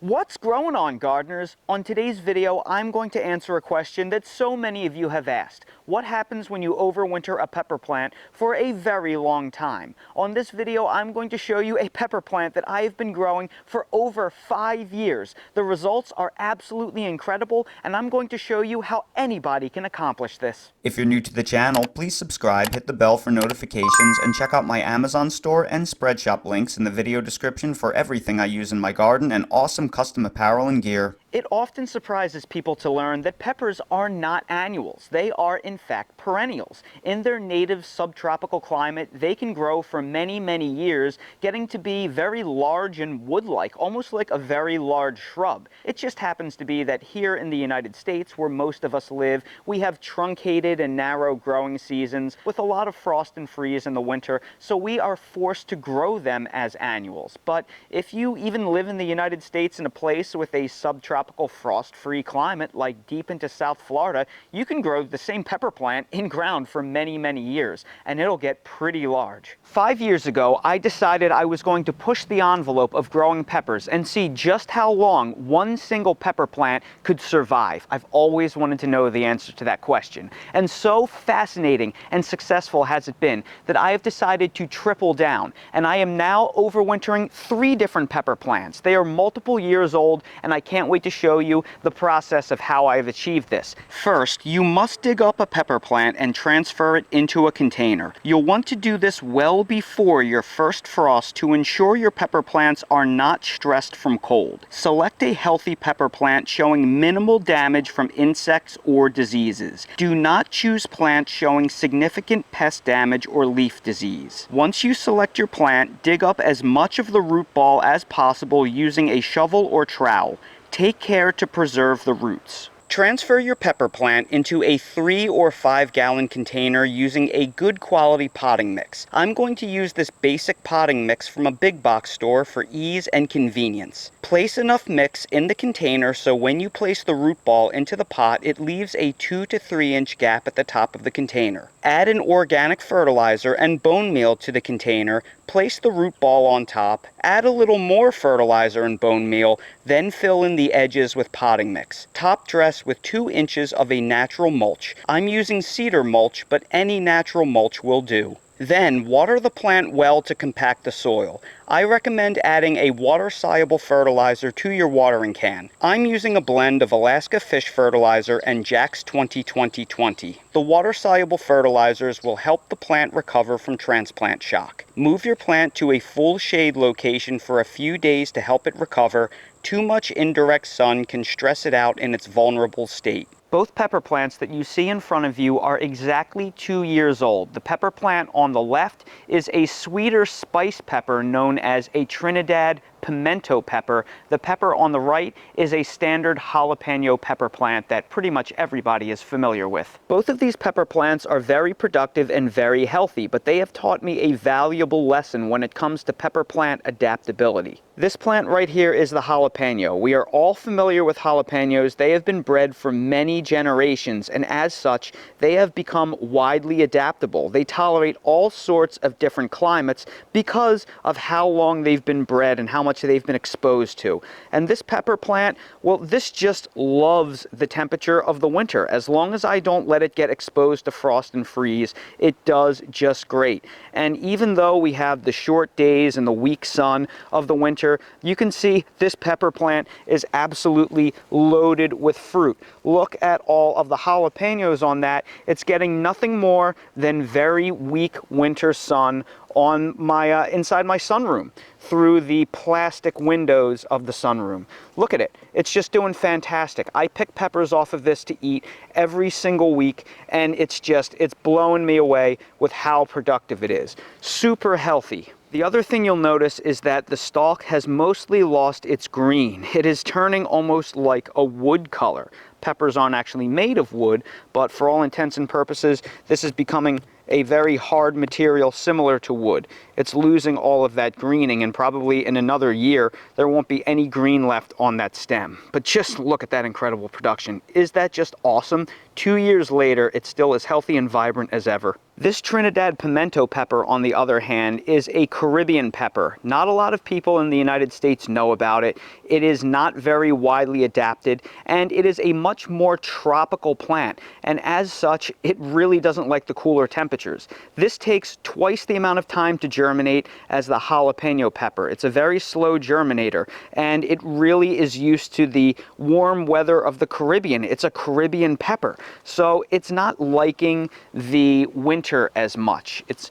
What's growing on, gardeners? On today's video, I'm going to answer a question that so many of you have asked. What happens when you overwinter a pepper plant for a very long time? On this video, I'm going to show you a pepper plant that I have been growing for over 5 years. The results are absolutely incredible, and I'm going to show you how anybody can accomplish this. If you're new to the channel, please subscribe, hit the bell for notifications, and check out my Amazon store and Spreadshop links in the video description for everything I use in my garden and awesome custom apparel and gear. It often surprises people to learn that peppers are not annuals. They are, in fact, perennials. In their native subtropical climate, they can grow for many, many years, getting to be very large and wood-like, almost like a very large shrub. It just happens to be that here in the United States, where most of us live, we have truncated and narrow growing seasons with a lot of frost and freeze in the winter, so we are forced to grow them as annuals. But if you even live in the United States in a place with a subtropical frost-free climate, like deep into South Florida, you can grow the same pepper plant in ground for many, many years, and it'll get pretty large. 5 years ago, I decided I was going to push the envelope of growing peppers and see just how long one single pepper plant could survive. I've always wanted to know the answer to that question, and so fascinating and successful has it been that I have decided to triple down, and I am now overwintering 3 different pepper plants. They are multiple years old, and I can't wait to show you the process of how I have achieved this. First, you must dig up a pepper plant and transfer it into a container. You'll want to do this well before your first frost to ensure your pepper plants are not stressed from cold. Select a healthy pepper plant showing minimal damage from insects or diseases. Do not choose plants showing significant pest damage or leaf disease. Once you select your plant, dig up as much of the root ball as possible using a shovel or trowel. Take care to preserve the roots. Transfer your pepper plant into a 3 or 5 gallon container using a good quality potting mix. I'm going to use this basic potting mix from a big box store for ease and convenience. Place enough mix in the container so when you place the root ball into the pot, it leaves a 2 to 3 inch gap at the top of the container. Add an organic fertilizer and bone meal to the container, place the root ball on top, add a little more fertilizer and bone meal, then fill in the edges with potting mix. Top dress with 2 inches of a natural mulch. I'm using cedar mulch, but any natural mulch will do. Then water the plant well to compact the soil. I recommend adding a water-soluble fertilizer to your watering can. I'm using a blend of Alaska Fish Fertilizer and Jack's 20-20-20. The water-soluble fertilizers will help the plant recover from transplant shock. Move your plant to a full shade location for a few days to help it recover. Too much indirect sun can stress it out in its vulnerable state. Both pepper plants that you see in front of you are exactly 2 years old. The pepper plant on the left is a sweeter spice pepper known as a Trinidad pimento pepper. The pepper on the right is a standard jalapeno pepper plant that pretty much everybody is familiar with. Both of these pepper plants are very productive and very healthy, but they have taught me a valuable lesson when it comes to pepper plant adaptability. This plant right here is the jalapeno. We are all familiar with jalapenos. They have been bred for many generations, and as such, they have become widely adaptable. They tolerate all sorts of different climates because of how long they've been bred and how much they've been exposed to. And this pepper plant, well, this just loves the temperature of the winter. As long as I don't let it get exposed to frost and freeze, it does just great. And even though we have the short days and the weak sun of the winter, you can see this pepper plant is absolutely loaded with fruit. Look at all of the jalapenos on that. It's getting nothing more than very weak winter sun on my inside my sunroom through the plastic windows of the sunroom. Look at it. It's just doing fantastic. I pick peppers off of this to eat every single week, and it's blowing me away with how productive it is. Super healthy. The other thing you'll notice is that the stalk has mostly lost its green. It is turning almost like a wood color. Peppers aren't actually made of wood, but for all intents and purposes, this is becoming a very hard material similar to wood. It's losing all of that greening, and probably in another year there won't be any green left on that stem. But just look at that incredible production. Is that just awesome? 2 years later, it's still as healthy and vibrant as ever. This Trinidad pimento pepper, on the other hand, is a Caribbean pepper. Not a lot of people in the United States know about it. It is not very widely adapted, and it is a much more tropical plant, and as such, it really doesn't like the cooler temperatures. This takes twice the amount of time to germinate as the jalapeno pepper. It's a very slow germinator, and it really is used to the warm weather of the Caribbean. It's a Caribbean pepper, so it's not liking the winter as much. It's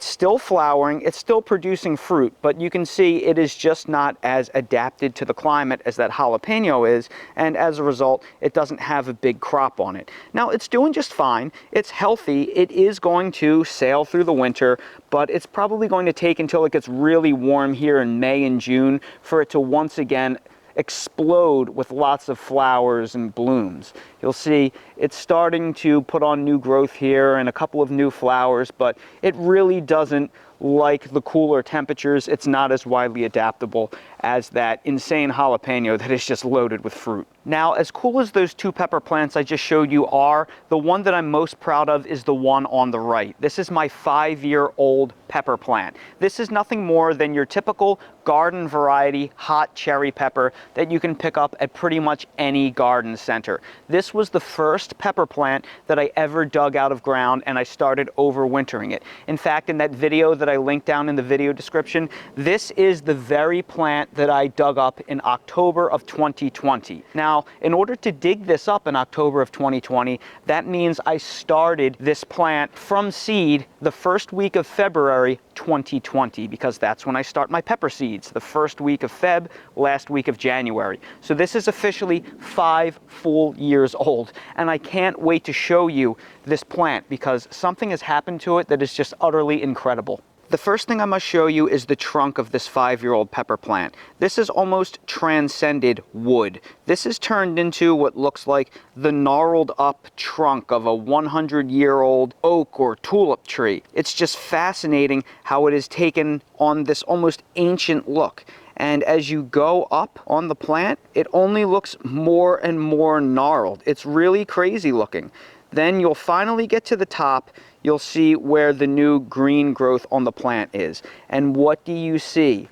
still flowering, it's still producing fruit, but you can see it is just not as adapted to the climate as that jalapeno is, and as a result, it doesn't have a big crop on it. Now, it's doing just fine. It's healthy. It is going to sail through the winter, but it's probably going to take until it gets really warm here in May and June for it to once again explode with lots of flowers and blooms. You'll see it's starting to put on new growth here and a couple of new flowers, but it really doesn't like the cooler temperatures. It's not as widely adaptable as that insane jalapeno that is just loaded with fruit. Now, as cool as those two pepper plants I just showed you are, the one that I'm most proud of is the one on the right. This is my 5-year-old pepper plant. This is nothing more than your typical garden variety hot cherry pepper that you can pick up at pretty much any garden center. This was the first pepper plant that I ever dug out of ground, and I started overwintering it. In fact, in that video that I linked down in the video description, this is the very plant that I dug up in October of 2020. Now, in order to dig this up in October of 2020, that means I started this plant from seed the first week of February 2020, because that's when I start my pepper seeds, the first week of Feb, last week of January. So this is officially 5 full years old, and I can't wait to show you this plant because something has happened to it that is just utterly incredible. The first thing I must show you is the trunk of this 5-year-old pepper plant. This has almost transcended wood. This is turned into what looks like the gnarled up trunk of a 100-year-old oak or tulip tree. It's just fascinating how it has taken on this almost ancient look. And as you go up on the plant, it only looks more and more gnarled. It's really crazy looking. Then you'll finally get to the top. You'll see where the new green growth on the plant is. And what do you see?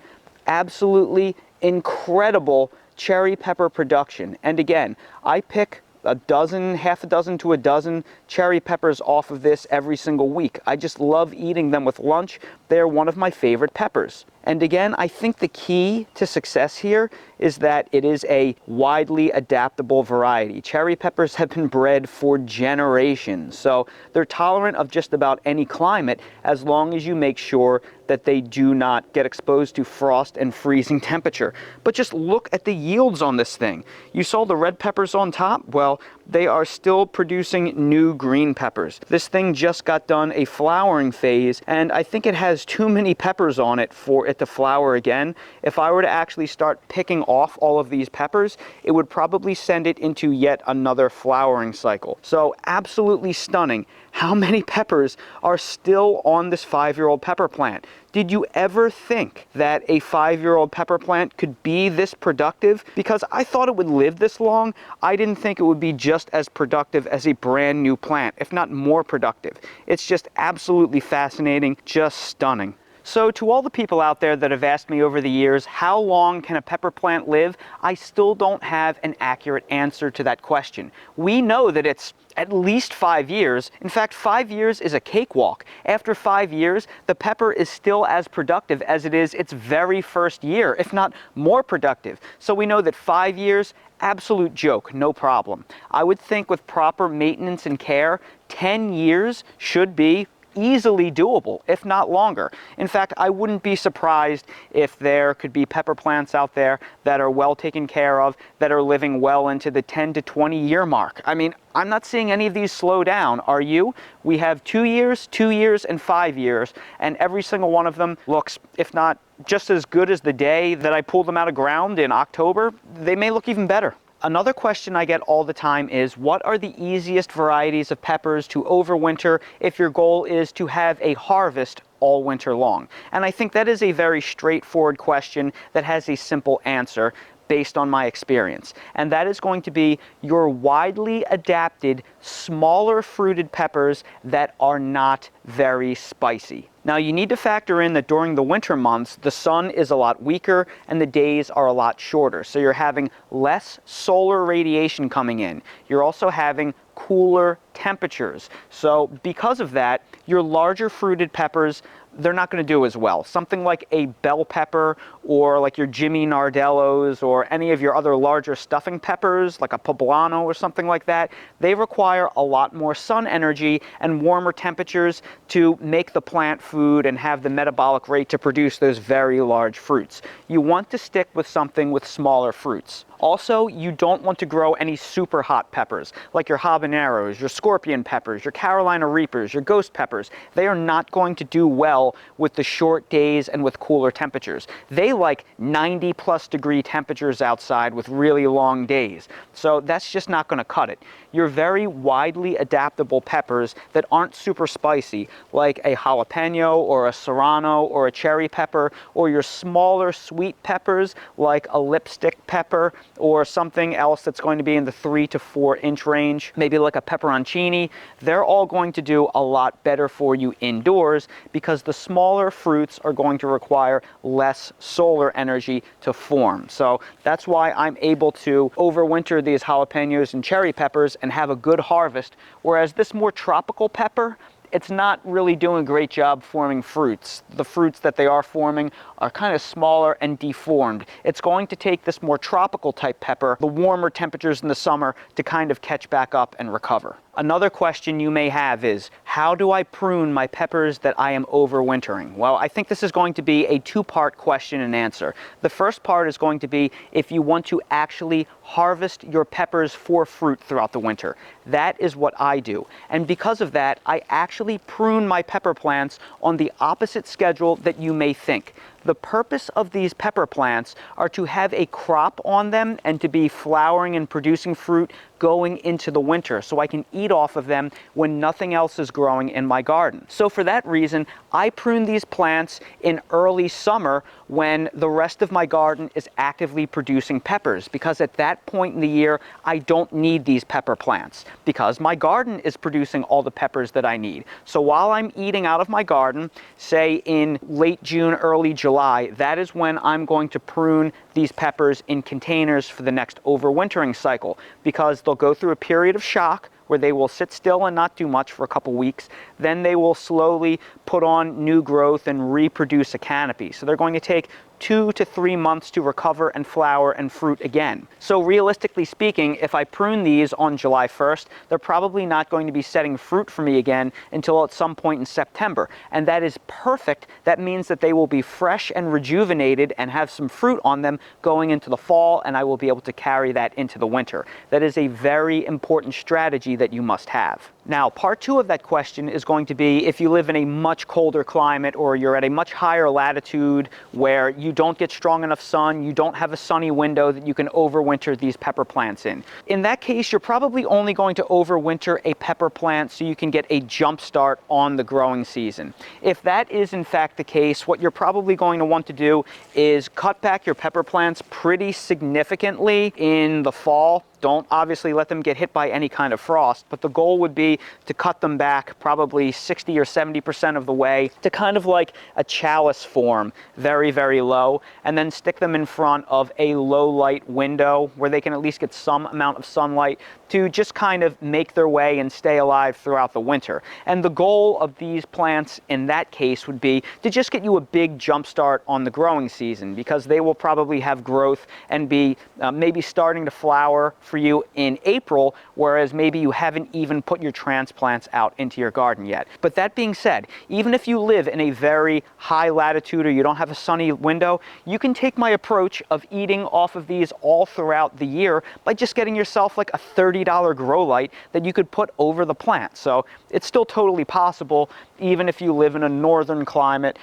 Absolutely incredible cherry pepper production. And again, I pick a dozen, half a dozen to a dozen cherry peppers off of this every single week. I just love eating them with lunch. They're one of my favorite peppers. And again, I think the key to success here is that it is a widely adaptable variety. Cherry peppers have been bred for generations, so they're tolerant of just about any climate as long as you make sure that they do not get exposed to frost and freezing temperature. But just look at the yields on this thing. You saw the red peppers on top? Well, they are still producing new green peppers. This thing just got done a flowering phase, and I think it has too many peppers on it for it to flower again. If I were to actually start picking off all of these peppers, it would probably send it into yet another flowering cycle. So absolutely stunning how many peppers are still on this 5-year-old pepper plant. Did you ever think that a 5-year-old pepper plant could be this productive? Because I thought it would live this long. I didn't think it would be just as productive as a brand new plant, if not more productive. It's just absolutely fascinating, just stunning. So to all the people out there that have asked me over the years, how long can a pepper plant live? I still don't have an accurate answer to that question. We know that it's at least 5 years. In fact, 5 years is a cakewalk. After 5 years, the pepper is still as productive as it is its very first year, if not more productive. So we know that 5 years, absolute joke, no problem. I would think with proper maintenance and care, 10 years should be easily doable, if not longer. In fact, I wouldn't be surprised if there could be pepper plants out there that are well taken care of, that are living well into the 10 to 20 year mark. I mean, I'm not seeing any of these slow down, are you? We have 2 years, 2 years, and 5 years, and every single one of them looks, if not just as good as the day that I pulled them out of ground in October, they may look even better. Another question I get all the time is, what are the easiest varieties of peppers to overwinter if your goal is to have a harvest all winter long? And I think that is a very straightforward question that has a simple answer based on my experience. And that is going to be your widely adapted, smaller fruited peppers that are not very spicy. Now, you need to factor in that during the winter months, the sun is a lot weaker and the days are a lot shorter. So you're having less solar radiation coming in. You're also having cooler temperatures. So because of that, your larger fruited peppers, they're not going to do as well. Something like a bell pepper or like your Jimmy Nardellos or any of your other larger stuffing peppers like a poblano or something like that, they require a lot more sun energy and warmer temperatures to make the plant food and have the metabolic rate to produce those very large fruits. You want to stick with something with smaller fruits. Also, you don't want to grow any super hot peppers like your habaneros, your scorpion peppers, your Carolina Reapers, your ghost peppers. They are not going to do well with the short days and with cooler temperatures. They like 90+ degree temperatures outside with really long days. So that's just not going to cut it. Your very widely adaptable peppers that aren't super spicy, like a jalapeno or a serrano or a cherry pepper, or your smaller sweet peppers like a lipstick pepper, or something else that's going to be in the 3 to 4 inch range, maybe like a pepperoncini, they're all going to do a lot better for you indoors because the smaller fruits are going to require less solar energy to form. So that's why I'm able to overwinter these jalapenos and cherry peppers and have a good harvest, whereas this more tropical pepper, it's not really doing a great job forming fruits. The fruits that they are forming are kind of smaller and deformed. It's going to take this more tropical type pepper, the warmer temperatures in the summer, to kind of catch back up and recover. Another question you may have is, how do I prune my peppers that I am overwintering? Well, I think this is going to be a two-part question and answer. The first part is going to be if you want to actually harvest your peppers for fruit throughout the winter. That is what I do. And because of that, I actually prune my pepper plants on the opposite schedule that you may think. The purpose of these pepper plants are to have a crop on them and to be flowering and producing fruit going into the winter, so I can eat off of them when nothing else is growing in my garden. So for that reason, I prune these plants in early summer when the rest of my garden is actively producing peppers, because at that point in the year, I don't need these pepper plants because my garden is producing all the peppers that I need. So while I'm eating out of my garden, say in late June, early July, that is when I'm going to prune these peppers in containers for the next overwintering cycle, because they'll go through a period of shock where they will sit still and not do much for a couple weeks. Then they will slowly put on new growth and reproduce a canopy. So they're going to take 2 to 3 months to recover and flower and fruit again. So realistically speaking, if I prune these on July 1st, they're probably not going to be setting fruit for me again until at some point in September. And that is perfect. That means that they will be fresh and rejuvenated and have some fruit on them going into the fall, and I will be able to carry that into the winter. That is a very important strategy that you must have. Now, part two of that question is going to be if you live in a much colder climate or you're at a much higher latitude where you don't get strong enough sun, you don't have a sunny window that you can overwinter these pepper plants in. In that case, you're probably only going to overwinter a pepper plant so you can get a jump start on the growing season. If that is in fact the case, what you're probably going to want to do is cut back your pepper plants pretty significantly in the fall. Don't obviously let them get hit by any kind of frost, but the goal would be to cut them back probably 60 or 70% of the way to kind of like a chalice form, very, very low, and then stick them in front of a low light window where they can at least get some amount of sunlight to just kind of make their way and stay alive throughout the winter. And the goal of these plants in that case would be to just get you a big jump start on the growing season, because they will probably have growth and be maybe starting to flower for you in April, whereas maybe you haven't even put your transplants out into your garden yet. But that being said, even if you live in a very high latitude or you don't have a sunny window, you can take my approach of eating off of these all throughout the year by just getting yourself like a $30 grow light that you could put over the plant. So it's still totally possible, even if you live in a northern climate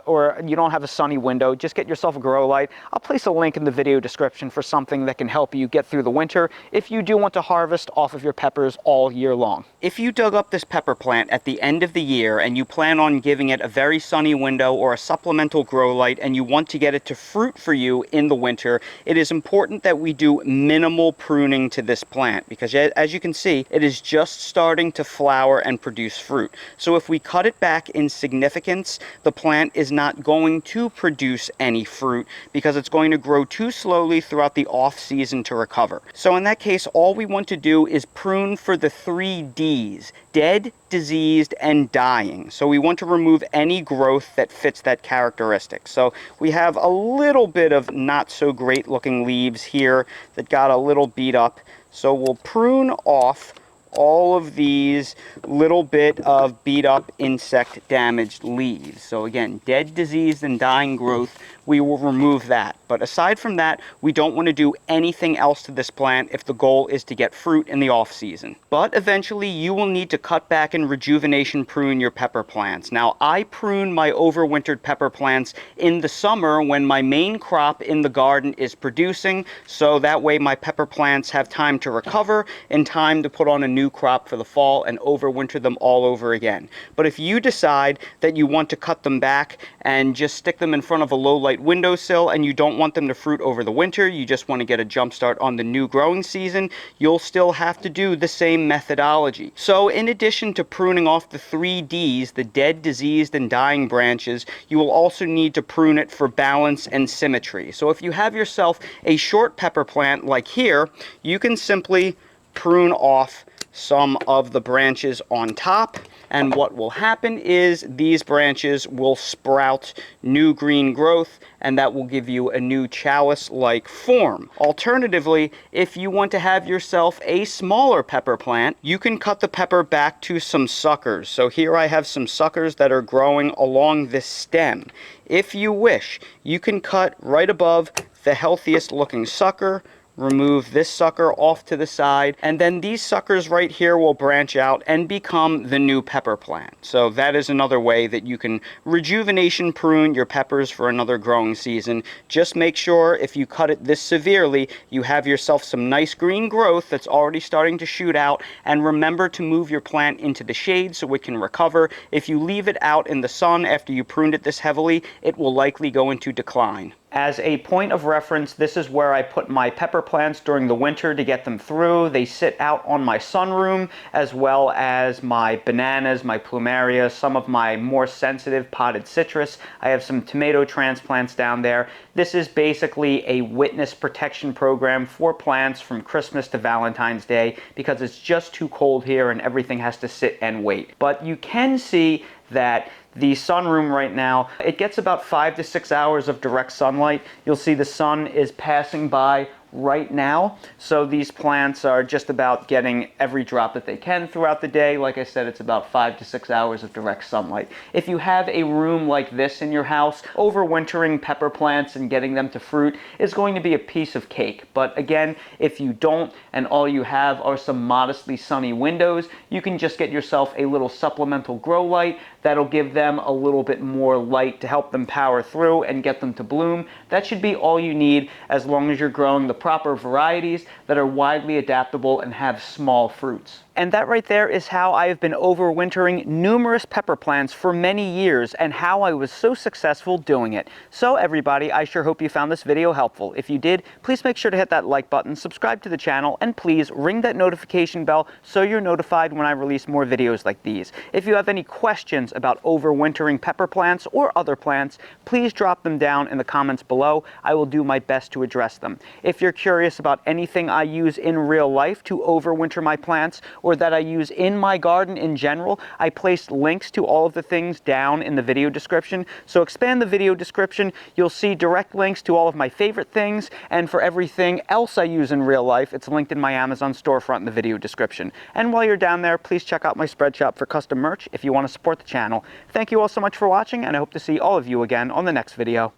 or you don't have a sunny window. Just get yourself a grow light. I'll place a link in the video description for something that can help you get through the winter if you do want to harvest off of your peppers all year long. If you dug up this pepper plant at the end of the year and you plan on giving it a very sunny window or a supplemental grow light and you want to get it to fruit for you in the winter, it is important that we do minimal pruning to this plant, because as you can see, it is just starting to flower and produce fruit. So if we cut it back in significance, the plant is not going to produce any fruit because it's going to grow too slowly throughout the off season to recover. So in that case, all we want to do is prune for the 3 Ds: dead, diseased, and dying. So we want to remove any growth that fits that characteristic. So we have a little bit of not so great looking leaves here that got a little beat up. So we'll prune off all of these little bit of beat up insect damaged leaves. So again, dead, diseased, and dying growth, we will remove that. But aside from that, we don't want to do anything else to this plant if the goal is to get fruit in the off season. But eventually you will need to cut back and rejuvenation prune your pepper plants. Now, I prune my overwintered pepper plants in the summer when my main crop in the garden is producing, so that way my pepper plants have time to recover and time to put on a new crop for the fall and overwinter them all over again. But if you decide that you want to cut them back and just stick them in front of a low light windowsill and you don't want them to fruit over the winter, you just want to get a jump start on the new growing season, you'll still have to do the same methodology. So in addition to pruning off the 3 Ds, the dead, diseased, and dying branches, you will also need to prune it for balance and symmetry. So if you have yourself a short pepper plant like here, you can simply prune off some of the branches on top, and what will happen is these branches will sprout new green growth, and that will give you a new chalice-like form. Alternatively, if you want to have yourself a smaller pepper plant, you can cut the pepper back to some suckers. So here I have some suckers that are growing along this stem. If you wish, you can cut right above the healthiest looking sucker, remove this sucker off to the side, and then these suckers right here will branch out and become the new pepper plant. So that is another way that you can rejuvenation prune your peppers for another growing season. Just make sure if you cut it this severely, you have yourself some nice green growth that's already starting to shoot out, and remember to move your plant into the shade so it can recover. If you leave it out in the sun after you pruned it this heavily, it will likely go into decline. As a point of reference, this is where I put my pepper plants during the winter to get them through. They sit out on my sunroom, as well as my bananas, my plumeria, some of my more sensitive potted citrus. I have some tomato transplants down there. This is basically a witness protection program for plants from Christmas to Valentine's Day because it's just too cold here and everything has to sit and wait. But you can see that the sunroom right now, it gets about 5 to 6 hours of direct sunlight. You'll see the sun is passing by right now. So these plants are just about getting every drop that they can throughout the day. Like I said, it's about 5 to 6 hours of direct sunlight. If you have a room like this in your house, overwintering pepper plants and getting them to fruit is going to be a piece of cake. But again, if you don't and all you have are some modestly sunny windows, you can just get yourself a little supplemental grow light that'll give them a little bit more light to help them power through and get them to bloom. That should be all you need as long as you're growing the proper varieties that are widely adaptable and have small fruits. And that right there is how I have been overwintering numerous pepper plants for many years and how I was so successful doing it. So everybody, I sure hope you found this video helpful. If you did, please make sure to hit that like button, subscribe to the channel, and please ring that notification bell so you're notified when I release more videos like these. If you have any questions about overwintering pepper plants or other plants, please drop them down in the comments below. I will do my best to address them. If you're curious about anything I use in real life to overwinter my plants or that I use in my garden in general, I placed links to all of the things down in the video description. So expand the video description, you'll see direct links to all of my favorite things, and for everything else I use in real life, it's linked in my Amazon storefront in the video description. And while you're down there, please check out my spread shop for custom merch if you want to support the channel. Thank you all so much for watching, and I hope to see all of you again on the next video.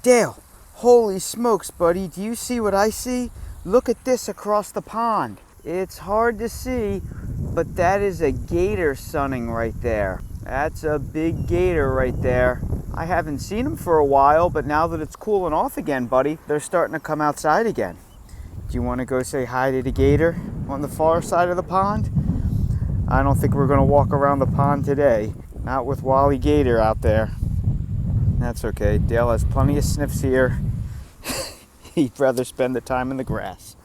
Dale, holy smokes, buddy, do you see what I see? Look at this across the pond. It's hard to see, but that is a gator sunning right there. That's a big gator right there. I haven't seen them for a while, but now that it's cooling off again, buddy, they're starting to come outside again. Do you want to go say hi to the gator on the far side of the pond? I don't think we're going to walk around the pond today. Not with Wally Gator out there. That's okay. Dale has plenty of sniffs here. He'd rather spend the time in the grass.